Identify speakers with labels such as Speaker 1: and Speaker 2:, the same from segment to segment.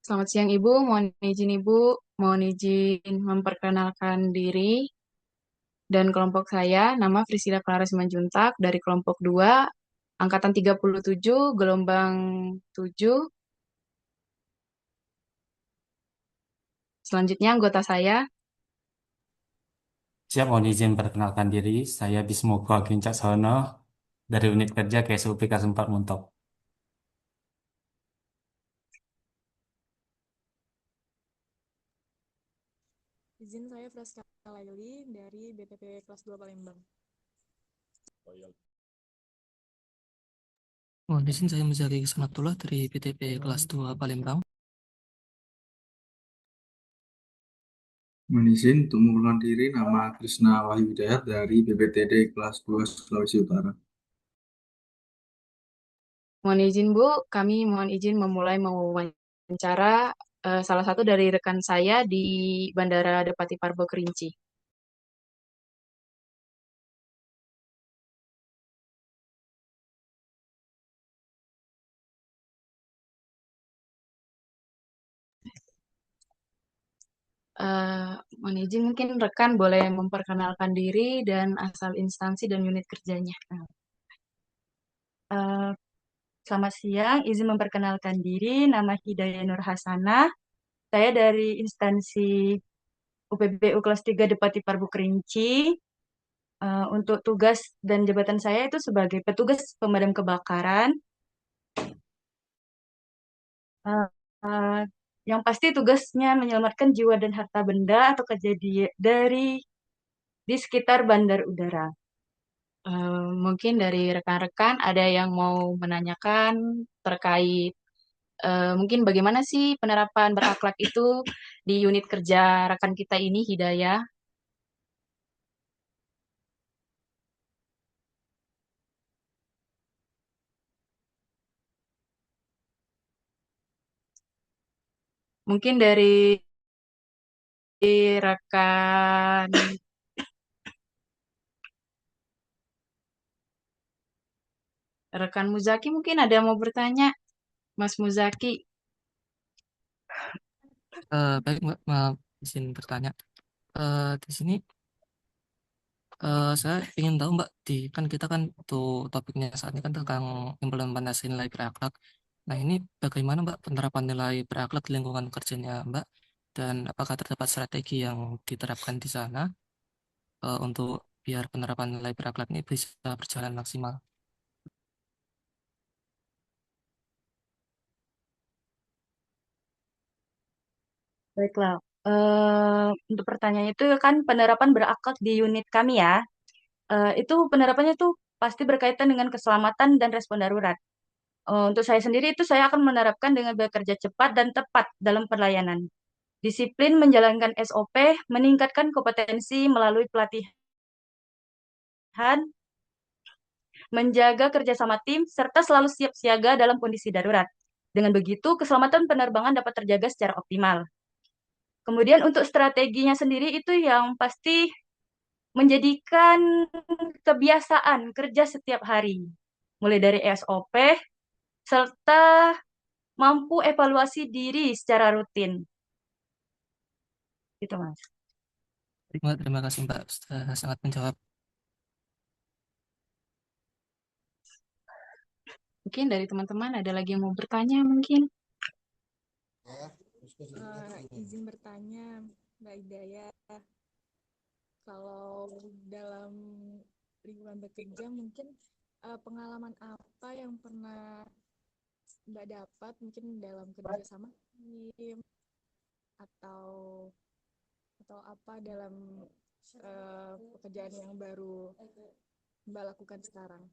Speaker 1: Selamat siang Ibu, mohon izin memperkenalkan diri dan kelompok saya, nama Priscilla Clara Simanjuntak dari kelompok 2, angkatan 37, gelombang 7. Selanjutnya anggota saya,
Speaker 2: Siap, mohon izin perkenalkan diri. Saya Bismoko Agung Caksono dari unit kerja KSUP K4 Muntok.
Speaker 3: Izin saya Fraska Laili dari BPP kelas 2 Palembang.
Speaker 4: Mohon izin saya Muzaki Sanatullah dari PTP kelas 2 Palembang.
Speaker 5: Mohon izin untuk mengundurkan diri, nama Krisna Wahyu Hidayat dari BPTD kelas 2 Sulawesi Utara.
Speaker 1: mohon izin Bu, kami mohon izin memulai mewawancara salah satu dari rekan saya di Bandara Depati Parbo Kerinci. Eh, Mohon izin mungkin rekan boleh memperkenalkan diri dan asal instansi dan unit kerjanya.
Speaker 6: Eh, Selamat siang, izin memperkenalkan diri, nama Hidayah Nur Hasanah. Saya dari instansi UPBU kelas 3 Depati Parbu Kerinci. Untuk tugas dan jabatan saya itu sebagai petugas pemadam kebakaran. Eh, eh, yang pasti tugasnya menyelamatkan jiwa dan harta benda atau kejadian di sekitar bandar udara.
Speaker 1: Mungkin dari rekan-rekan ada yang mau menanyakan terkait mungkin bagaimana sih penerapan berakhlak itu di unit kerja rekan kita ini, Hidayah. Mungkin dari rekan rekan Muzaki mungkin ada yang mau bertanya, Mas Muzaki.
Speaker 4: Baik Mbak, maaf izin bertanya. Di sini saya ingin tahu Mbak, kan kita kan tuh topiknya saat ini kan tentang implementasi nilai berakhlak. Nah ini bagaimana Mbak penerapan nilai berakhlak di lingkungan kerjanya Mbak, dan apakah terdapat strategi yang diterapkan di sana untuk biar penerapan nilai berakhlak ini bisa berjalan maksimal?
Speaker 6: Baiklah, untuk pertanyaan itu kan penerapan berakhlak di unit kami ya. Itu penerapannya tuh pasti berkaitan dengan keselamatan dan respon darurat. Untuk saya sendiri itu saya akan menerapkan dengan bekerja cepat dan tepat dalam pelayanan. Disiplin menjalankan SOP, meningkatkan kompetensi melalui pelatihan, menjaga kerjasama tim, serta selalu siap siaga dalam kondisi darurat. Dengan begitu, keselamatan penerbangan dapat terjaga secara optimal. Kemudian untuk strateginya sendiri itu yang pasti menjadikan kebiasaan kerja setiap hari, mulai dari SOP, serta mampu evaluasi diri secara rutin. Gitu, Mas.
Speaker 4: Terima kasih Mbak, sudah sangat menjawab.
Speaker 1: Mungkin dari teman-teman ada lagi yang mau bertanya mungkin.
Speaker 3: Izin bertanya, Mbak Hidayah, kalau dalam lingkungan bekerja mungkin pengalaman apa yang pernah Mbak dapat mungkin dalam kerja sama tim atau atau apa dalam pekerjaan yang baru Mbak lakukan sekarang?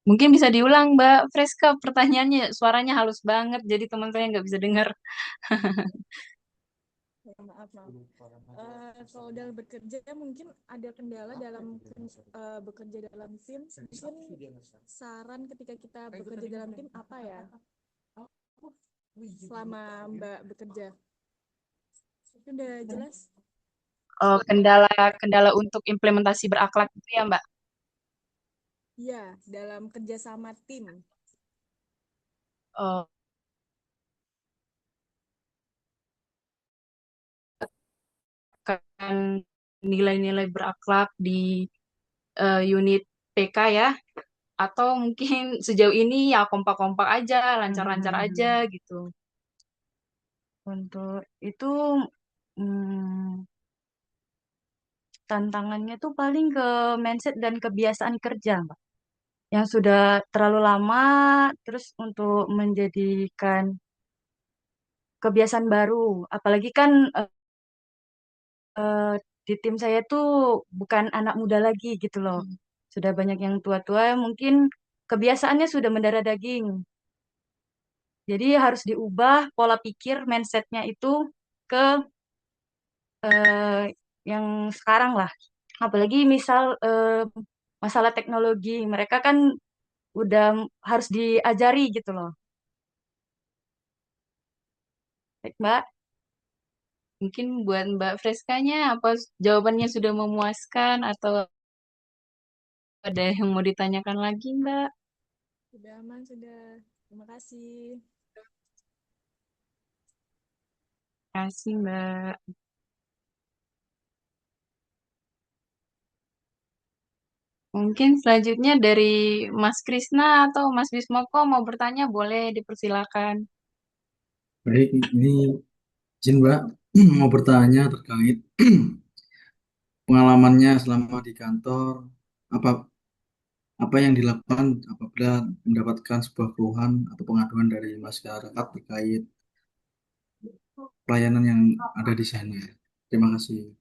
Speaker 1: Mungkin bisa diulang, Mbak Freska, pertanyaannya. Suaranya halus banget, jadi teman saya nggak bisa dengar.
Speaker 3: Ya, maaf. Kalau dalam bekerja mungkin ada kendala dalam bekerja dalam tim. Mungkin saran ketika kita bekerja dalam tim apa ya? Selama Mbak bekerja. Udah jelas?
Speaker 1: Kendala-kendala untuk implementasi berakhlak itu ya, Mbak.
Speaker 3: Iya, dalam kerja sama tim.
Speaker 1: eh, kan nilai-nilai berakhlak di unit PK ya, atau mungkin sejauh ini ya kompak-kompak aja, lancar-lancar aja gitu.
Speaker 6: Untuk itu hmm, tantangannya tuh paling ke mindset dan kebiasaan kerja, Mbak. Yang sudah terlalu lama, terus untuk menjadikan kebiasaan baru. Apalagi kan eh, di tim saya tuh bukan anak muda lagi gitu loh. Sudah banyak yang tua-tua, mungkin kebiasaannya sudah mendarah daging. Jadi harus diubah pola pikir, mindsetnya itu ke eh, yang sekarang lah. Apalagi misal masalah teknologi, mereka kan udah harus diajari gitu loh. Baik, Mbak.
Speaker 1: Mungkin buat Mbak Freskanya, apa jawabannya sudah memuaskan atau ada yang mau ditanyakan lagi, Mbak?
Speaker 3: Sudah aman, sudah. Terima kasih.
Speaker 1: Terima kasih, Mbak. Mungkin selanjutnya dari Mas Krisna atau Mas Bismoko mau bertanya, boleh dipersilakan.
Speaker 5: Baik, ini izin Mbak mau bertanya terkait pengalamannya selama di kantor, apa apa yang dilakukan apabila mendapatkan sebuah keluhan atau pengaduan dari masyarakat terkait pelayanan yang ada di sana. Terima kasih.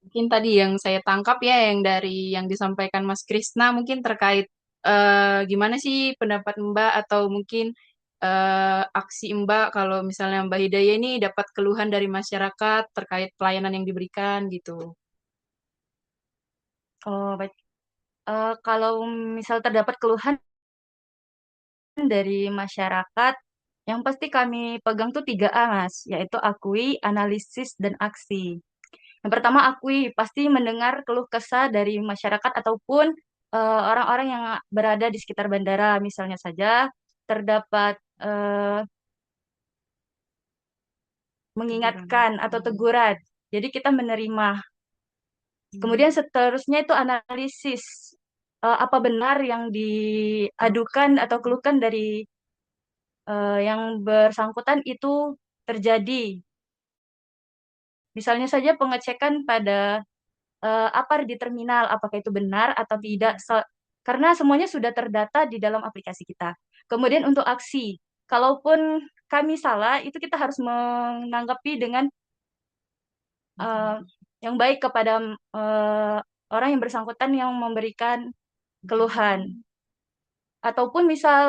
Speaker 1: Mungkin tadi yang saya tangkap ya, yang dari yang disampaikan Mas Krisna mungkin terkait gimana sih pendapat Mbak atau mungkin aksi Mbak kalau misalnya Mbak Hidayah ini dapat keluhan dari masyarakat terkait pelayanan yang diberikan gitu.
Speaker 6: Oh, baik. Kalau misal terdapat keluhan dari masyarakat, yang pasti kami pegang tuh 3A, Mas, yaitu akui, analisis, dan aksi. Yang pertama, akui, pasti mendengar keluh kesah dari masyarakat ataupun orang-orang yang berada di sekitar bandara. Misalnya saja terdapat
Speaker 1: Teguran.
Speaker 6: mengingatkan atau teguran. Jadi kita menerima. Kemudian seterusnya itu analisis. Apa benar yang diadukan atau keluhkan dari yang bersangkutan itu terjadi. Misalnya saja pengecekan pada apa di terminal, apakah itu benar atau tidak, karena semuanya sudah terdata di dalam aplikasi kita. Kemudian untuk aksi, kalaupun kami salah, itu kita harus menanggapi dengan eh, yang baik kepada eh, orang yang bersangkutan yang memberikan keluhan. Ataupun misal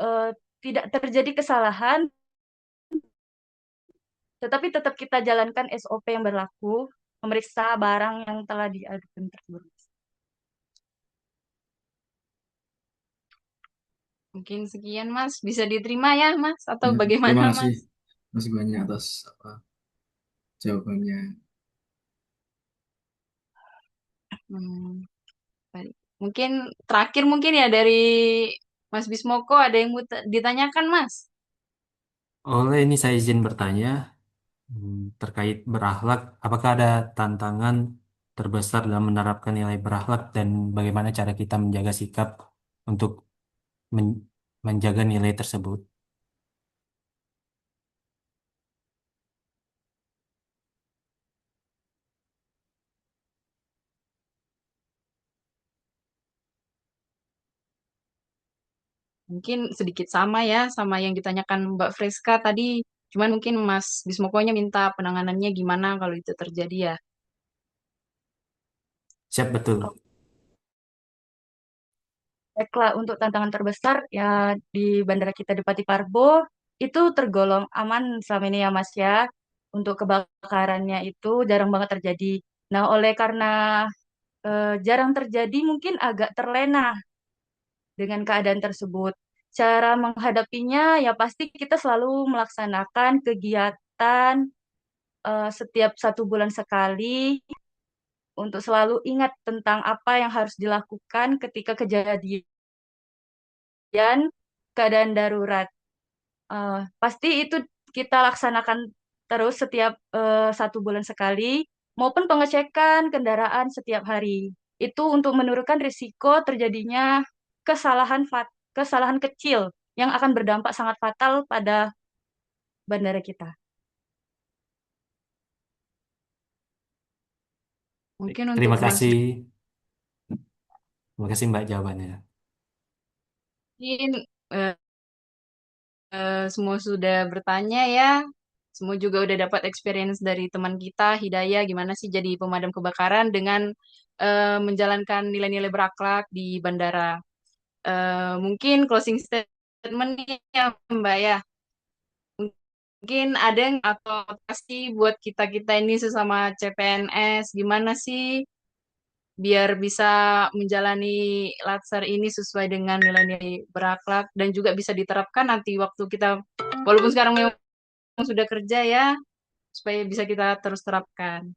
Speaker 6: eh, tidak terjadi kesalahan, tetapi tetap kita jalankan SOP yang berlaku, memeriksa barang yang telah diadukan tersebut.
Speaker 1: Mungkin sekian Mas, bisa diterima ya Mas atau
Speaker 5: Ya,
Speaker 1: bagaimana
Speaker 5: terima kasih.
Speaker 1: Mas?
Speaker 5: Masih banyak atas jawabannya.
Speaker 1: Hmm, baik. Mungkin terakhir mungkin ya dari Mas Bismoko ada yang mau ditanyakan Mas?
Speaker 2: Oleh ini saya izin bertanya terkait berakhlak, apakah ada tantangan terbesar dalam menerapkan nilai berakhlak dan bagaimana cara kita menjaga sikap untuk men- menjaga nilai tersebut?
Speaker 1: Mungkin sedikit sama ya, sama yang ditanyakan Mbak Freska tadi. Cuman mungkin Mas Bismokonya minta penanganannya gimana kalau itu terjadi ya.
Speaker 2: Siap betul.
Speaker 6: Baiklah, untuk tantangan terbesar ya di bandara kita di Pati Parbo itu tergolong aman selama ini ya Mas ya. Untuk kebakarannya itu jarang banget terjadi. Nah, oleh karena jarang terjadi mungkin agak terlena dengan keadaan tersebut. Cara menghadapinya ya pasti kita selalu melaksanakan kegiatan setiap 1 bulan sekali untuk selalu ingat tentang apa yang harus dilakukan ketika kejadian keadaan darurat. Pasti itu kita laksanakan terus setiap 1 bulan sekali, maupun pengecekan kendaraan setiap hari. Itu untuk menurunkan risiko terjadinya kesalahan kecil yang akan berdampak sangat fatal pada bandara kita.
Speaker 1: Mungkin untuk
Speaker 2: Terima
Speaker 1: Mas
Speaker 2: kasih. Terima kasih Mbak jawabannya.
Speaker 1: Rin, eh, semua sudah bertanya ya. Semua juga udah dapat experience dari teman kita, Hidayah, gimana sih jadi pemadam kebakaran dengan menjalankan nilai-nilai berakhlak di bandara. Mungkin closing statement nih ya Mbak ya. Mungkin ada yang atau pasti buat kita-kita ini sesama CPNS, gimana sih biar bisa menjalani latsar ini sesuai dengan nilai-nilai berakhlak dan juga bisa diterapkan nanti waktu kita, walaupun sekarang memang sudah kerja ya, supaya bisa kita terus terapkan.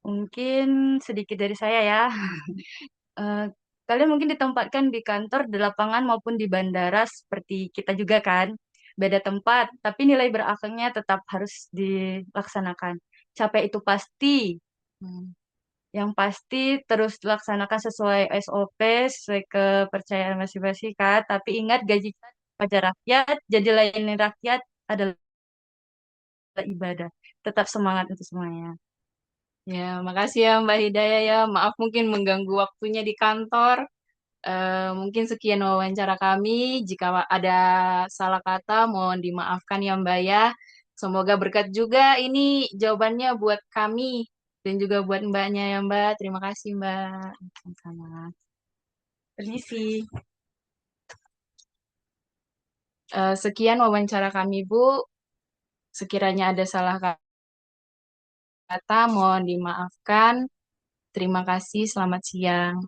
Speaker 6: Mungkin sedikit dari saya ya. Eh, Kalian mungkin ditempatkan di kantor, di lapangan maupun di bandara seperti kita juga kan. Beda tempat, tapi nilai berakhlaknya tetap harus dilaksanakan. Capek itu pasti.
Speaker 1: Hmm.
Speaker 6: Yang pasti terus dilaksanakan sesuai SOP, sesuai kepercayaan masing-masing kan. Tapi ingat gaji pajak rakyat, jadi layanin rakyat adalah ibadah. Tetap semangat untuk semuanya.
Speaker 1: Ya, makasih ya Mbak Hidayah ya. Maaf mungkin mengganggu waktunya di kantor. Mungkin sekian wawancara kami. Jika ada salah kata, mohon dimaafkan ya Mbak ya. Semoga berkat juga ini jawabannya buat kami dan juga buat Mbaknya ya Mbak. Terima kasih Mbak. Sama-sama.
Speaker 6: Permisi.
Speaker 1: Sekian wawancara kami Bu. Sekiranya ada salah kata, mohon dimaafkan. Terima kasih. Selamat siang.